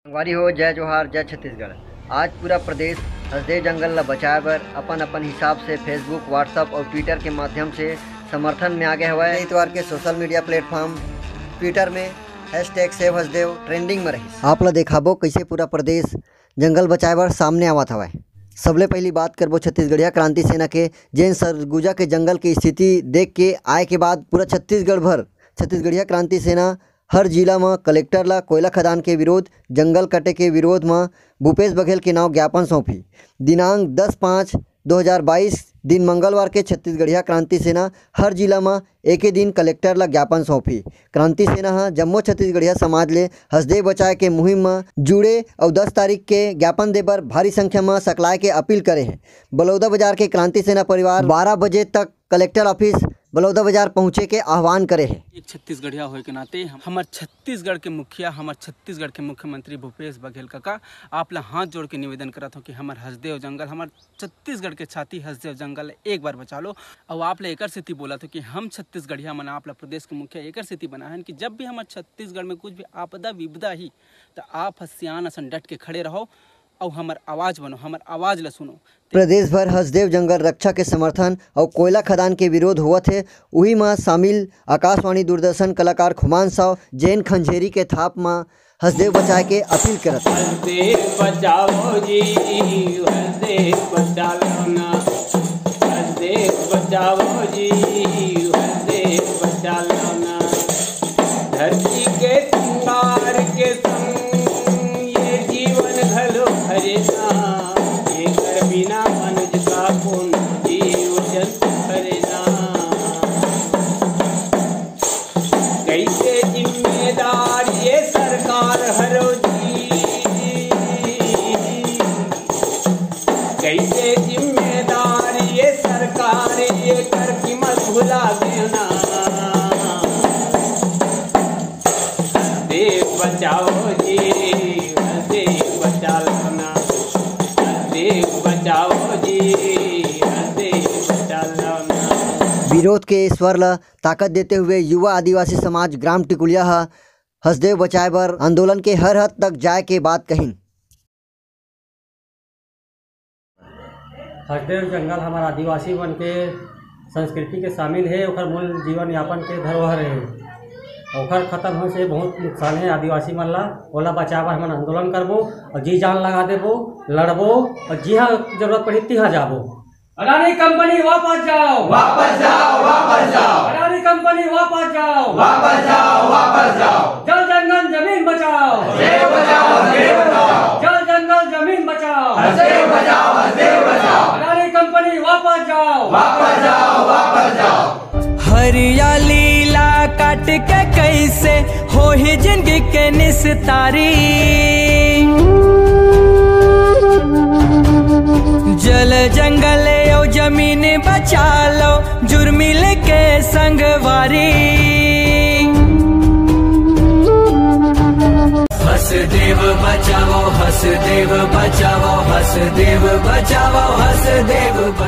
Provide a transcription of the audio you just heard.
संगवारी हो, जय जोहार, जय छत्तीसगढ़। आज पूरा प्रदेश हसदेव जंगल ला बचाए बर अपन हिसाब से फेसबुक, व्हाट्सएप और ट्विटर के माध्यम से समर्थन में आगे हुआ है। इतवार के सोशल मीडिया प्लेटफॉर्म ट्विटर में #SaveHasdev ट्रेंडिंग में रही। आप ला देखाबो कैसे पूरा प्रदेश जंगल बचाए बर सामने आवत हवा। सबले पहली बात करबो छत्तीसगढ़िया क्रांति सेना के, जेन सरगुजा के जंगल की स्थिति देख के आए के बाद पूरा छत्तीसगढ़ भर छत्तीसगढ़िया क्रांति सेना हर जिला में कलेक्टर ला कोयला खदान के विरोध, जंगल कटे के विरोध में भूपेश बघेल के नाम ज्ञापन सौंपी। दिनांक 10/5/2022 दिन मंगलवार के छत्तीसगढ़िया क्रांति सेना हर जिला में एक ही दिन कलेक्टर ला ज्ञापन सौंपी। क्रांति सेना हा जम्मो छत्तीसगढ़िया समाज ले हसदेव बचाए के मुहिम में जुड़े और 10 तारीख के ज्ञापन दे बर भारी संख्या में सकलाए के अपील करे हैं। बलौदा बाजार के क्रांति सेना परिवार 12 बजे तक कलेक्टर ऑफिस बलौदा बाजार पहुँचे के आह्वान करे है। एक छत्तीसगढ़िया होए के नाते हमार छत्तीसगढ़ के मुखिया, हमार छत्तीसगढ़ के मुख्यमंत्री भूपेश बघेल काका आप ला हाथ जोड़ के निवेदन करत हो कि हमार हसदेव जंगल, हमार छत्तीसगढ़ के छाती हसदेव जंगल एक बार बचा लो। और आप ला एकर सेती बोला था कि हम छत्तीसगढ़िया मन आप ला प्रदेश के मुखिया एकर सेती बना है कि जब भी हमार छत्तीसगढ़ में कुछ भी आपदा विपदा ही तो आप हसियान असन डट के खड़े रहो और हमार आवाज़ बनो, हमार आवाज़ ला सुनो। प्रदेश भर हसदेव जंगल रक्षा के समर्थन और कोयला खदान के विरोध हुआ थे। वही में शामिल आकाशवाणी दूरदर्शन कलाकार खुमान साव जैन खंजेरी के थाप में हसदेव बचाए के अपील करत। हसदेव बचाओ जी, हसदेव बचा लो ना, हसदेव बचाओ जी, हसदेव बचा लो ना। धरती के सिंगार के संग ये जीवन घलो हरेना, एकर बिना मनुज का कौन जीव जंतु हरेना। कैसे जिम्मेदार ये सरकार हरो जी, कैसे जिम्मेदार ये सरकार, ये कर कीमत भुला देना। हसदेव बचाओ जी, हसदेव बचा लो ना, हसदेव बचाओ जी, हसदेव बचा लो ना। विरोध के स्वर ला ताकत देते हुए युवा आदिवासी समाज ग्राम टिकुलिया हसदेव बचाए बर आंदोलन के हर हद तक जाए के बात कही। हसदेव जंगल हमार आदिवासी मन के संस्कृति के शामिल है, ओकर मूल जीवन यापन के धरोहर है। ओकर खत्म होने से बहुत नुकसान है आदिवासी मन ला। ओला बचावा हम आंदोलन करबो और जी जान लगा देबो, लड़बो और जिहाँ जरूरत पड़ी तिहाँ जाबो। अडानी कंपनी वापस जाओ, वापस जाओ, वापस जाओ। अडानी कंपनी वापस जाओ, वापस जाओ, वापस जाओ। जल जंगल जमीन बचाओ, हसदेव बचाओ, हसदेव बचाओ। जल जंगल जमीन बचाओ, हसदेव बचाओ, हसदेव बचाओ। अडानी कंपनी वापस जाओ, वापस जाओ, वापस जाओ। हरियाली ला काट के कैसे हो ही जिंदगी के निस्तारी। जल जंगल और जमीन बचा लो, जुर्मिल के संगवारी। हसदेव बचाओ, हसदेव बचाओ, हसदेव बचाओ, हसदेव बचाओ।